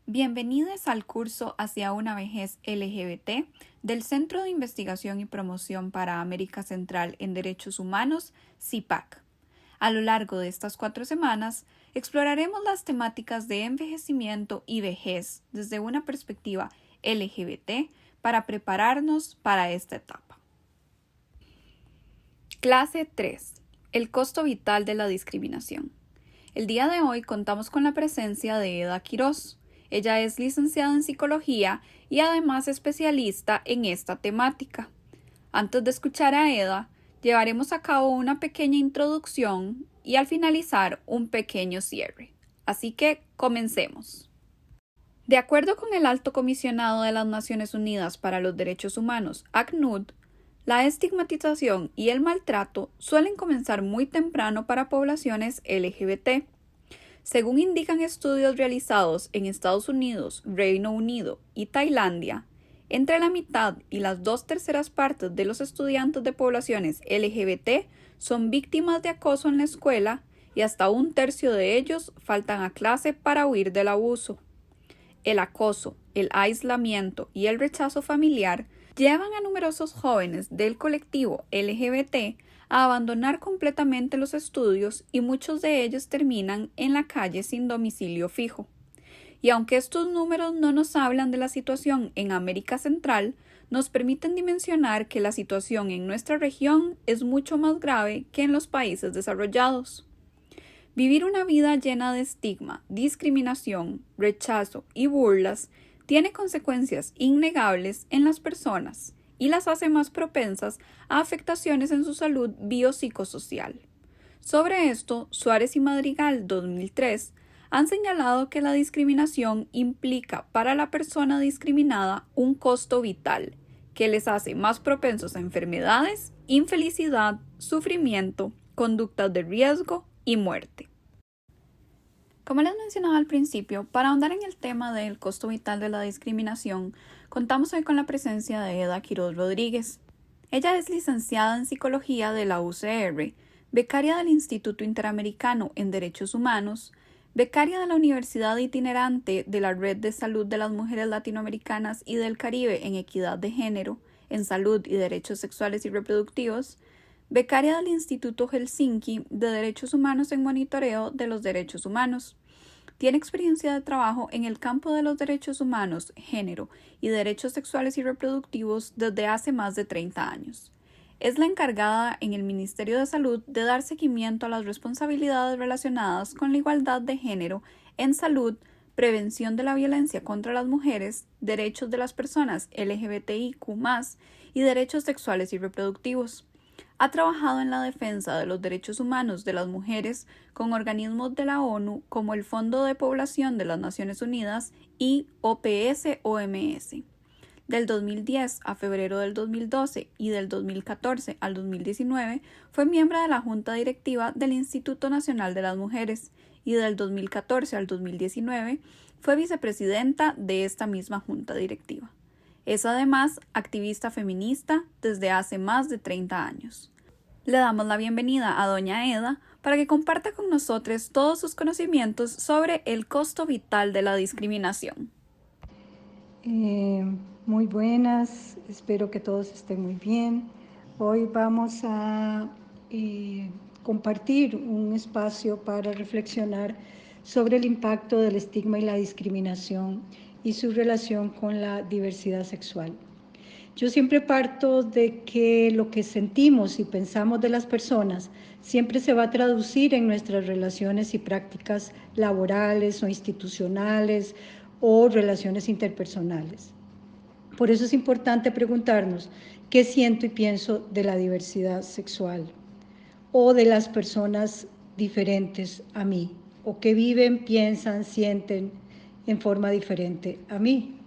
Bienvenidos al curso Hacia una vejez LGBT del Centro de Investigación y Promoción para América Central en Derechos Humanos, CIPAC. A lo largo de estas 4 semanas, exploraremos las temáticas de envejecimiento y vejez desde una perspectiva LGBT para prepararnos para esta etapa. Clase 3. El costo vital de la discriminación. El día de hoy contamos con la presencia de Eda Quiroz. Ella es licenciada en psicología y además especialista en esta temática. Antes de escuchar a Eda, llevaremos a cabo una pequeña introducción y al finalizar un pequeño cierre. Así que comencemos. De acuerdo con el Alto Comisionado de las Naciones Unidas para los Derechos Humanos, ACNUD, la estigmatización y el maltrato suelen comenzar muy temprano para poblaciones LGBT. Según indican estudios realizados en Estados Unidos, Reino Unido y Tailandia, entre la mitad y las 2/3 partes de los estudiantes de poblaciones LGBT son víctimas de acoso en la escuela y hasta 1/3 de ellos faltan a clase para huir del abuso. El acoso, el aislamiento y el rechazo familiar llevan a numerosos jóvenes del colectivo LGBT a abandonar completamente los estudios y muchos de ellos terminan en la calle sin domicilio fijo. Y aunque estos números no nos hablan de la situación en América Central, nos permiten dimensionar que la situación en nuestra región es mucho más grave que en los países desarrollados. Vivir una vida llena de estigma, discriminación, rechazo y burlas tiene consecuencias innegables en las personas y las hace más propensas a afectaciones en su salud biopsicosocial. Sobre esto, Suárez y Madrigal, 2003, han señalado que la discriminación implica para la persona discriminada un costo vital, que les hace más propensos a enfermedades, infelicidad, sufrimiento, conductas de riesgo y muerte. Como les mencionaba al principio, para ahondar en el tema del costo vital de la discriminación, contamos hoy con la presencia de Eda Quiroz Rodríguez. Ella es licenciada en Psicología de la UCR, becaria del Instituto Interamericano en Derechos Humanos, becaria de la Universidad Itinerante de la Red de Salud de las Mujeres Latinoamericanas y del Caribe en Equidad de Género, en Salud y Derechos Sexuales y Reproductivos, becaria del Instituto Helsinki de Derechos Humanos en Monitoreo de los Derechos Humanos. Tiene experiencia de trabajo en el campo de los derechos humanos, género y derechos sexuales y reproductivos desde hace más de 30 años. Es la encargada en el Ministerio de Salud de dar seguimiento a las responsabilidades relacionadas con la igualdad de género en salud, prevención de la violencia contra las mujeres, derechos de las personas LGBTIQ+, y derechos sexuales y reproductivos. Ha trabajado en la defensa de los derechos humanos de las mujeres con organismos de la ONU como el Fondo de Población de las Naciones Unidas y OPS-OMS. Del 2010 a febrero del 2012 y del 2014 al 2019 fue miembro de la Junta Directiva del Instituto Nacional de las Mujeres y del 2014 al 2019 fue vicepresidenta de esta misma Junta Directiva. Es además activista feminista desde hace más de 30 años. Le damos la bienvenida a doña Eda para que comparta con nosotros todos sus conocimientos sobre el costo vital de la discriminación. Muy buenas, espero que todos estén muy bien. Hoy vamos a compartir un espacio para reflexionar sobre el impacto del estigma y la discriminación y su relación con la diversidad sexual. Yo siempre parto de que lo que sentimos y pensamos de las personas siempre se va a traducir en nuestras relaciones y prácticas laborales o institucionales o relaciones interpersonales. Por eso es importante preguntarnos qué siento y pienso de la diversidad sexual o de las personas diferentes a mí o que viven, piensan, sienten en forma diferente a mí.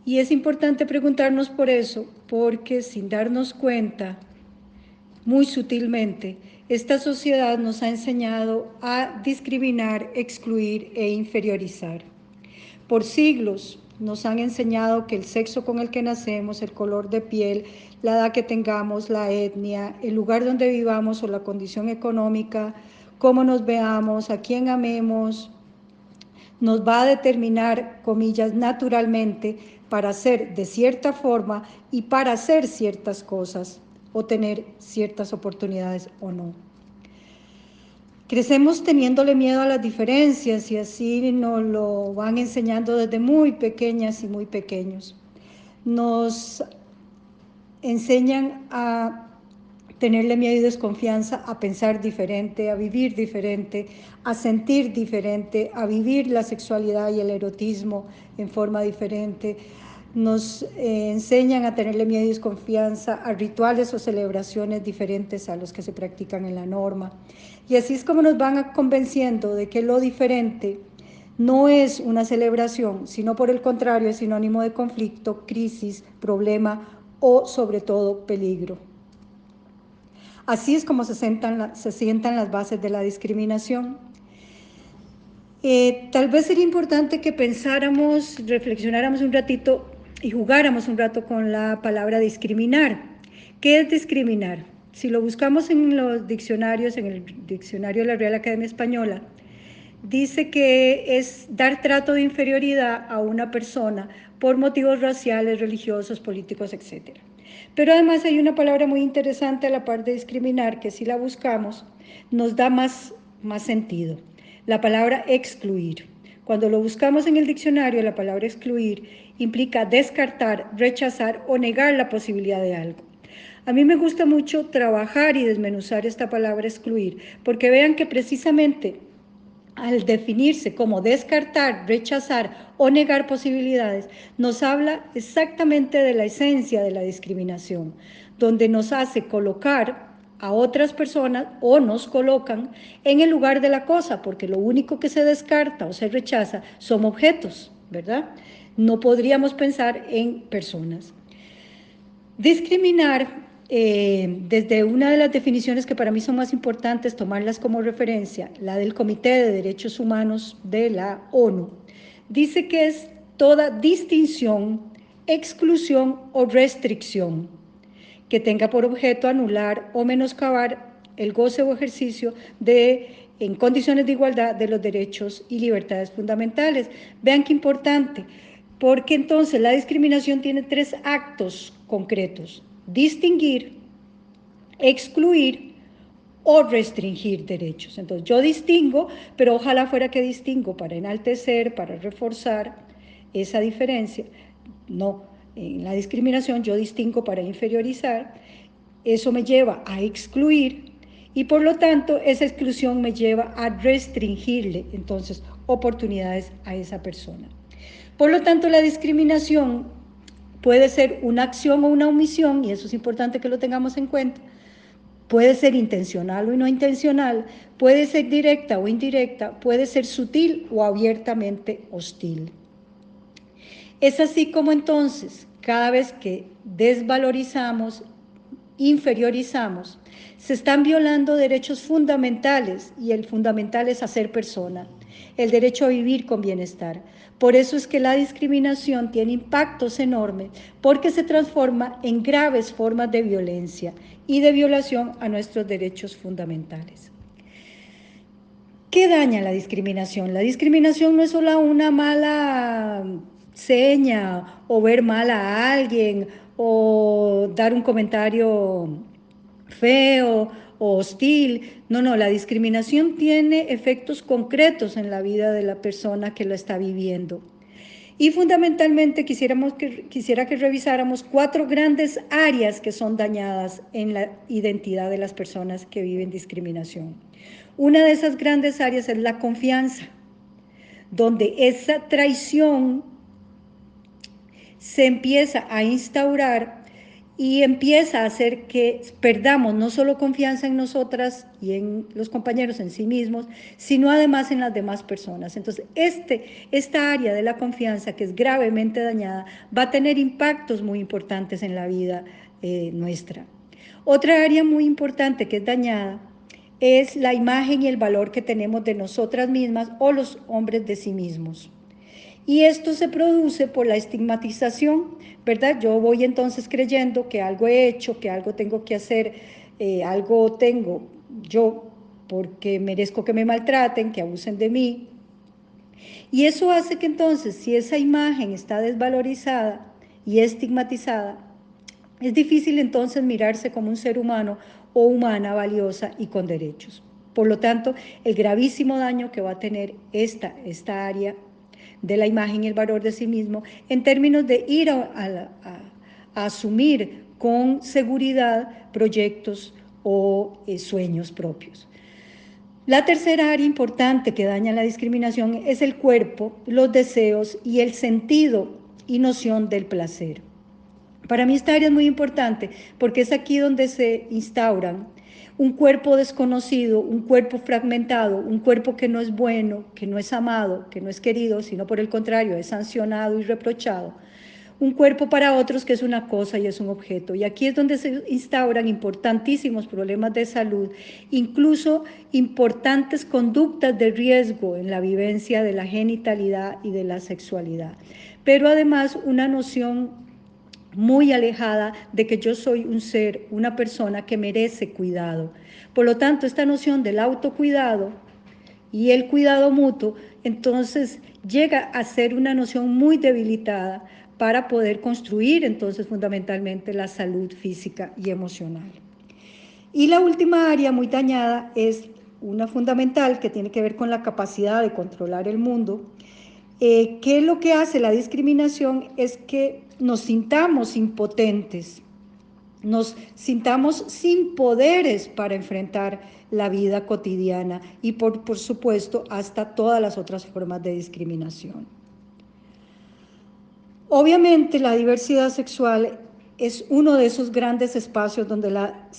Y es importante preguntarnos por eso, porque sin darnos cuenta, muy sutilmente, esta sociedad nos ha enseñado a discriminar, excluir e inferiorizar. Por siglos nos han enseñado que el sexo con el que nacemos, el color de piel, la edad que tengamos, la etnia, el lugar donde vivamos o la condición económica, cómo nos veamos, a quién amemos, nos va a determinar, comillas, naturalmente para ser de cierta forma y para hacer ciertas cosas o tener ciertas oportunidades o no. Crecemos teniéndole miedo a las diferencias y así nos lo van enseñando desde muy pequeñas y muy pequeños. Nos enseñan a tenerle miedo y desconfianza, a pensar diferente, a vivir diferente, a sentir diferente, a vivir la sexualidad y el erotismo en forma diferente. Nos enseñan a tenerle miedo y desconfianza a rituales o celebraciones diferentes a los que se practican en la norma. Y así es como nos van convenciendo de que lo diferente no es una celebración, sino por el contrario es sinónimo de conflicto, crisis, problema o sobre todo peligro. Así es como se sientan las bases de la discriminación. Tal vez sería importante que pensáramos, reflexionáramos un ratito y jugáramos un rato con la palabra discriminar. ¿Qué es discriminar? Si lo buscamos en los diccionarios, en el diccionario de la Real Academia Española, dice que es dar trato de inferioridad a una persona por motivos raciales, religiosos, políticos, etc. Pero además hay una palabra muy interesante a la par de discriminar, que si la buscamos nos da más sentido. La palabra excluir. Cuando lo buscamos en el diccionario, la palabra excluir implica descartar, rechazar o negar la posibilidad de algo. A mí me gusta mucho trabajar y desmenuzar esta palabra excluir, porque vean que precisamente al definirse como descartar, rechazar o negar posibilidades, nos habla exactamente de la esencia de la discriminación, donde nos hace colocar a otras personas o nos colocan en el lugar de la cosa, porque lo único que se descarta o se rechaza son objetos, ¿verdad? No podríamos pensar en personas. Discriminar, desde una de las definiciones que para mí son más importantes, tomarlas como referencia, la del Comité de Derechos Humanos de la ONU, dice que es toda distinción, exclusión o restricción que tenga por objeto anular o menoscabar el goce o ejercicio en condiciones de igualdad de los derechos y libertades fundamentales. Vean qué importante, porque entonces la discriminación tiene 3 actos concretos: distinguir, excluir o restringir derechos. Entonces yo distingo, pero ojalá fuera que distingo para enaltecer, para reforzar esa diferencia. No, en la discriminación yo distingo para inferiorizar, eso me lleva a excluir y por lo tanto esa exclusión me lleva a restringirle entonces oportunidades a esa persona. Por lo tanto, la discriminación puede ser una acción o una omisión, y eso es importante que lo tengamos en cuenta. Puede ser intencional o no intencional, puede ser directa o indirecta, puede ser sutil o abiertamente hostil. Es así como entonces, cada vez que desvalorizamos, inferiorizamos, se están violando derechos fundamentales, y el fundamental es a ser persona, el derecho a vivir con bienestar. Por eso es que la discriminación tiene impactos enormes, porque se transforma en graves formas de violencia y de violación a nuestros derechos fundamentales. ¿Qué daña la discriminación? La discriminación no es solo una mala seña o ver mal a alguien o dar un comentario feo o hostil. No, la discriminación tiene efectos concretos en la vida de la persona que lo está viviendo. Y fundamentalmente quisiera que revisáramos 4 grandes áreas que son dañadas en la identidad de las personas que viven discriminación. Una de esas grandes áreas es la confianza, donde esa traición se empieza a instaurar y empieza a hacer que perdamos no solo confianza en nosotras y en los compañeros en sí mismos, sino además en las demás personas. Entonces, esta área de la confianza, que es gravemente dañada, va a tener impactos muy importantes en la vida nuestra. Otra área muy importante que es dañada es la imagen y el valor que tenemos de nosotras mismas o los hombres de sí mismos. Y esto se produce por la estigmatización, ¿verdad? Yo voy entonces creyendo que algo he hecho, que algo tengo que hacer, algo tengo yo porque merezco que me maltraten, que abusen de mí, Y eso hace que entonces, si esa imagen está desvalorizada y estigmatizada, es difícil entonces mirarse como un ser humano o humana valiosa y con derechos. Por lo tanto, el gravísimo daño que va a tener esta área de la imagen y el valor de sí mismo en términos de ir a asumir con seguridad proyectos o sueños propios. La tercera área importante que daña la discriminación es el cuerpo, los deseos y el sentido y noción del placer. Para mí esta área es muy importante porque es aquí donde se instauran un cuerpo desconocido, un cuerpo fragmentado, un cuerpo que no es bueno, que no es amado, que no es querido, sino por el contrario, es sancionado y reprochado. Un cuerpo para otros que es una cosa y es un objeto. Y aquí es donde se instauran importantísimos problemas de salud, incluso importantes conductas de riesgo en la vivencia de la genitalidad y de la sexualidad. Pero además una noción muy alejada de que yo soy un ser, una persona que merece cuidado. Por lo tanto, esta noción del autocuidado y el cuidado mutuo, entonces llega a ser una noción muy debilitada para poder construir entonces fundamentalmente la salud física y emocional. Y la última área muy dañada es una fundamental que tiene que ver con la capacidad de controlar el mundo. ¿Qué es lo que hace la discriminación? Es que nos sintamos impotentes, nos sintamos sin poderes para enfrentar la vida cotidiana y por supuesto hasta todas las otras formas de discriminación. Obviamente la diversidad sexual es uno de esos grandes espacios donde la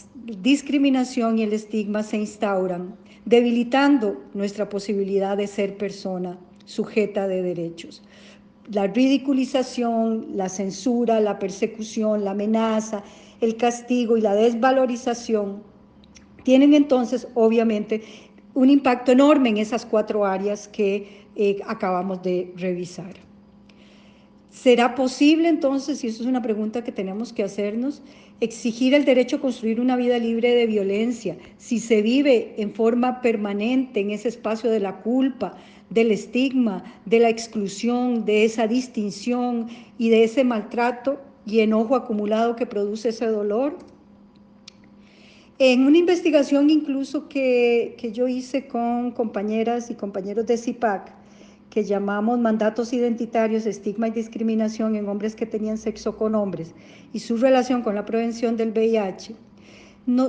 discriminación y el estigma se instauran, debilitando nuestra posibilidad de ser persona sujeta de derechos. La ridiculización, la censura, la persecución, la amenaza, el castigo y la desvalorización tienen entonces obviamente un impacto enorme en esas 4 áreas que acabamos de revisar. ¿Será posible entonces, y eso es una pregunta que tenemos que hacernos, exigir el derecho a construir una vida libre de violencia si se vive en forma permanente en ese espacio de la culpa, del estigma, de la exclusión, de esa distinción y de ese maltrato y enojo acumulado que produce ese dolor? En una investigación incluso que yo hice con compañeras y compañeros de CIPAC, que llamamos mandatos identitarios, estigma y discriminación en hombres que tenían sexo con hombres y su relación con la prevención del VIH,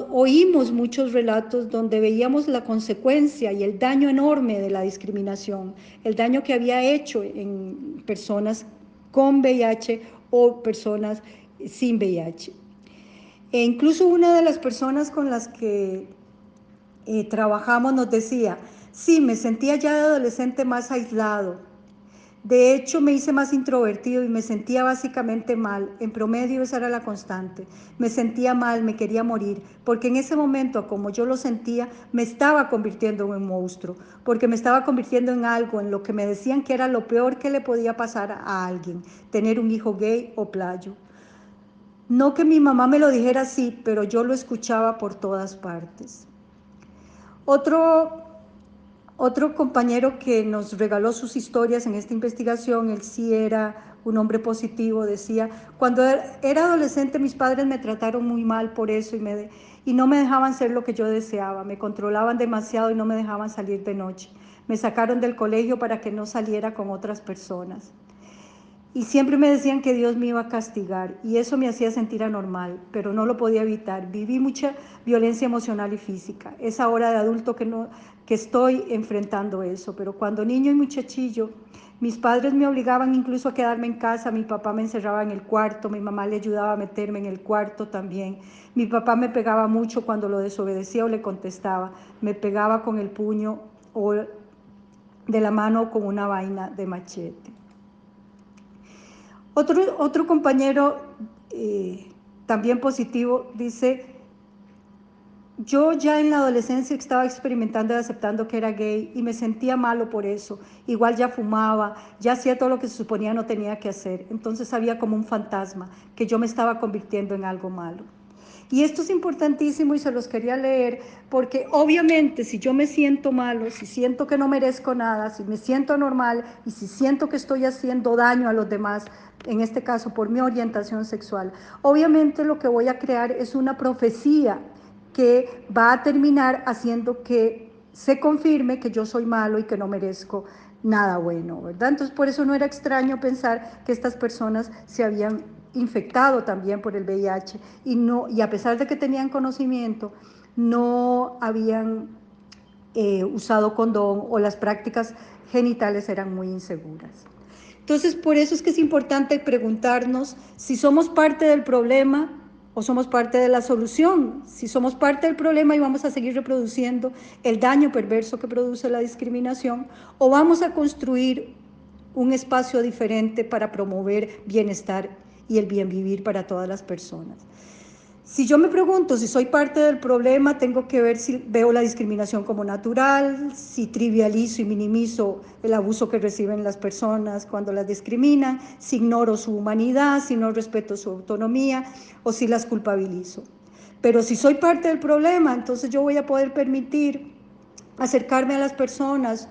oímos muchos relatos donde veíamos la consecuencia y el daño enorme de la discriminación, el daño que había hecho en personas con VIH o personas sin VIH. E incluso una de las personas con las que trabajamos nos decía, sí, me sentía ya de adolescente más aislado. De hecho, me hice más introvertido y me sentía básicamente mal. En promedio esa era la constante. Me sentía mal, me quería morir, porque en ese momento, como yo lo sentía, me estaba convirtiendo en un monstruo, porque me estaba convirtiendo en algo, en lo que me decían que era lo peor que le podía pasar a alguien, tener un hijo gay o playo. No que mi mamá me lo dijera así, pero yo lo escuchaba por todas partes. Otro compañero que nos regaló sus historias en esta investigación, él sí era un hombre positivo, decía, cuando era adolescente mis padres me trataron muy mal por eso y no me dejaban ser lo que yo deseaba, me controlaban demasiado y no me dejaban salir de noche. Me sacaron del colegio para que no saliera con otras personas. Y siempre me decían que Dios me iba a castigar y eso me hacía sentir anormal, pero no lo podía evitar. Viví mucha violencia emocional y física. Es ahora de adulto que estoy enfrentando eso, pero cuando niño y muchachillo, mis padres me obligaban incluso a quedarme en casa, mi papá me encerraba en el cuarto, mi mamá le ayudaba a meterme en el cuarto también. Mi papá me pegaba mucho cuando lo desobedecía o le contestaba, me pegaba con el puño o de la mano con una vaina de machete. Otro compañero también positivo dice, yo ya en la adolescencia estaba experimentando y aceptando que era gay y me sentía malo por eso. Igual ya fumaba, ya hacía todo lo que se suponía no tenía que hacer. Entonces había como un fantasma que yo me estaba convirtiendo en algo malo. Y esto es importantísimo y se los quería leer porque obviamente si yo me siento malo, si siento que no merezco nada, si me siento anormal y si siento que estoy haciendo daño a los demás, en este caso por mi orientación sexual, obviamente lo que voy a crear es una profecía que va a terminar haciendo que se confirme que yo soy malo y que no merezco nada bueno, ¿verdad? Entonces por eso no era extraño pensar que estas personas se habían infectado también por el VIH y a pesar de que tenían conocimiento, no habían usado condón o las prácticas genitales eran muy inseguras. Entonces, por eso es que es importante preguntarnos si somos parte del problema o somos parte de la solución. Si somos parte del problema y vamos a seguir reproduciendo el daño perverso que produce la discriminación, o vamos a construir un espacio diferente para promover bienestar y el bien vivir para todas las personas. Si yo me pregunto si soy parte del problema, tengo que ver si veo la discriminación como natural, si trivializo y minimizo el abuso que reciben las personas cuando las discriminan, si ignoro su humanidad, si no respeto su autonomía o si las culpabilizo. Pero si soy parte del problema, entonces yo voy a poder permitir acercarme a las personas,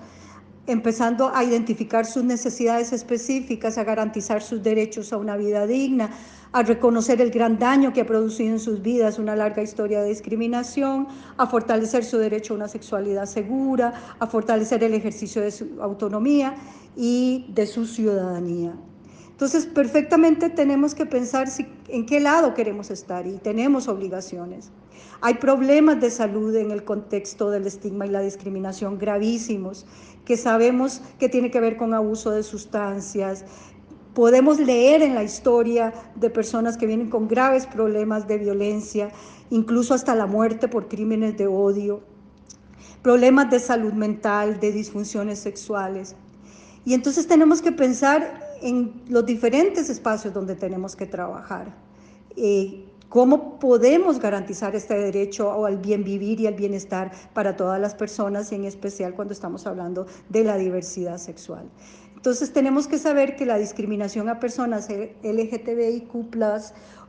empezando a identificar sus necesidades específicas, a garantizar sus derechos a una vida digna, a reconocer el gran daño que ha producido en sus vidas una larga historia de discriminación, a fortalecer su derecho a una sexualidad segura, a fortalecer el ejercicio de su autonomía y de su ciudadanía. Entonces, perfectamente tenemos que pensar en qué lado queremos estar y tenemos obligaciones. Hay problemas de salud en el contexto del estigma y la discriminación gravísimos, que sabemos que tiene que ver con abuso de sustancias. Podemos leer en la historia de personas que vienen con graves problemas de violencia, incluso hasta la muerte por crímenes de odio, problemas de salud mental, de disfunciones sexuales. Y entonces tenemos que pensar en los diferentes espacios donde tenemos que trabajar. ¿Cómo podemos garantizar este derecho al bien vivir y al bienestar para todas las personas, y en especial cuando estamos hablando de la diversidad sexual? Entonces tenemos que saber que la discriminación a personas LGTBIQ+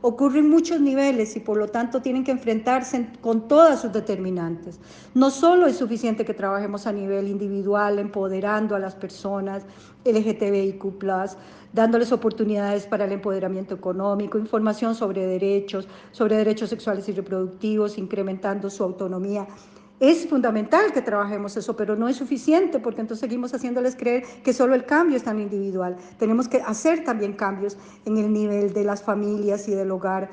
ocurre en muchos niveles y por lo tanto tienen que enfrentarse con todas sus determinantes. No solo es suficiente que trabajemos a nivel individual, empoderando a las personas LGTBIQ+, dándoles oportunidades para el empoderamiento económico, información sobre derechos sexuales y reproductivos, incrementando su autonomía. Es fundamental que trabajemos eso, pero no es suficiente porque entonces seguimos haciéndoles creer que solo el cambio es tan individual. Tenemos que hacer también cambios en el nivel de las familias y del hogar,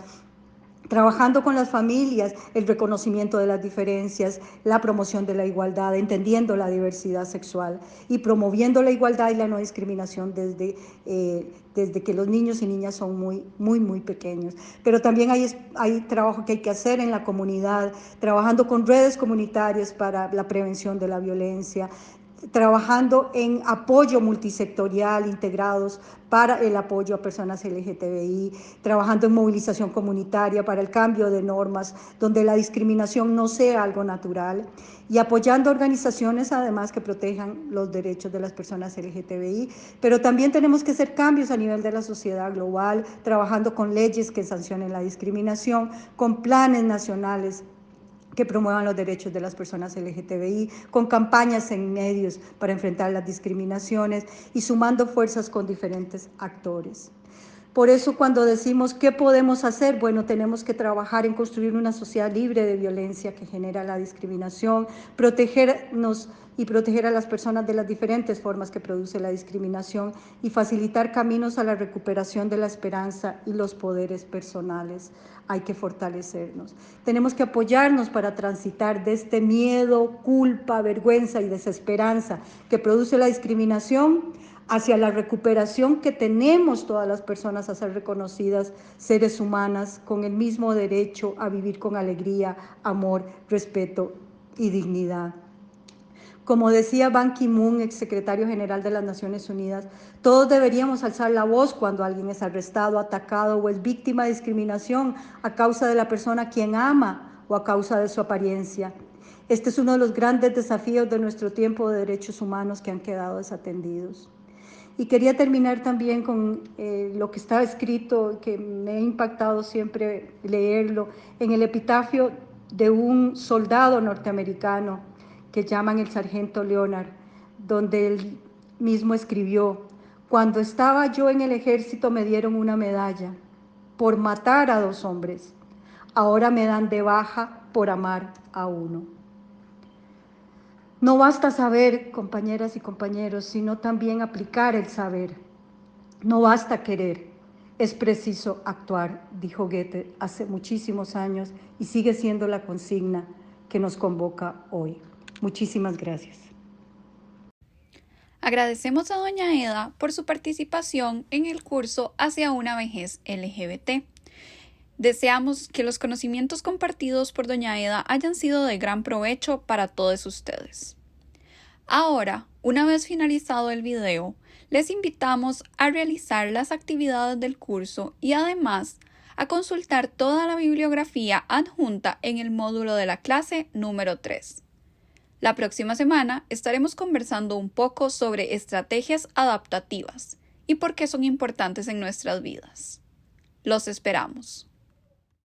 trabajando con las familias, el reconocimiento de las diferencias, la promoción de la igualdad, entendiendo la diversidad sexual y promoviendo la igualdad y la no discriminación desde que los niños y niñas son muy pequeños. Pero también hay trabajo que hay que hacer en la comunidad, trabajando con redes comunitarias para la prevención de la violencia, trabajando en apoyo multisectorial, integrados para el apoyo a personas LGTBI, trabajando en movilización comunitaria para el cambio de normas, donde la discriminación no sea algo natural, y apoyando organizaciones además que protejan los derechos de las personas LGTBI, pero también tenemos que hacer cambios a nivel de la sociedad global, trabajando con leyes que sancionen la discriminación, con planes nacionales que promuevan los derechos de las personas LGTBI, con campañas en medios para enfrentar las discriminaciones y sumando fuerzas con diferentes actores. Por eso cuando decimos ¿qué podemos hacer? Bueno, tenemos que trabajar en construir una sociedad libre de violencia que genera la discriminación, protegernos y proteger a las personas de las diferentes formas que produce la discriminación y facilitar caminos a la recuperación de la esperanza y los poderes personales. Hay que fortalecernos. Tenemos que apoyarnos para transitar de este miedo, culpa, vergüenza y desesperanza que produce la discriminación hacia la recuperación que tenemos todas las personas a ser reconocidas seres humanas con el mismo derecho a vivir con alegría, amor, respeto y dignidad. Como decía Ban Ki-moon, exsecretario general de las Naciones Unidas, todos deberíamos alzar la voz cuando alguien es arrestado, atacado o es víctima de discriminación a causa de la persona a quien ama o a causa de su apariencia. Este es uno de los grandes desafíos de nuestro tiempo de derechos humanos que han quedado desatendidos. Y quería terminar también con lo que estaba escrito, que me ha impactado siempre leerlo, en el epitafio de un soldado norteamericano que llaman el sargento Leonard, donde él mismo escribió: cuando estaba yo en el ejército me dieron una medalla por matar a 2 hombres. Ahora me dan de baja por amar a uno. No basta saber, compañeras y compañeros, sino también aplicar el saber. No basta querer, es preciso actuar, dijo Goethe hace muchísimos años y sigue siendo la consigna que nos convoca hoy. Muchísimas gracias. Agradecemos a doña Eda por su participación en el curso Hacia una vejez LGBT. Deseamos que los conocimientos compartidos por doña Eda hayan sido de gran provecho para todos ustedes. Ahora, una vez finalizado el video, les invitamos a realizar las actividades del curso y además a consultar toda la bibliografía adjunta en el módulo de la clase número 3. La próxima semana estaremos conversando un poco sobre estrategias adaptativas y por qué son importantes en nuestras vidas. Los esperamos.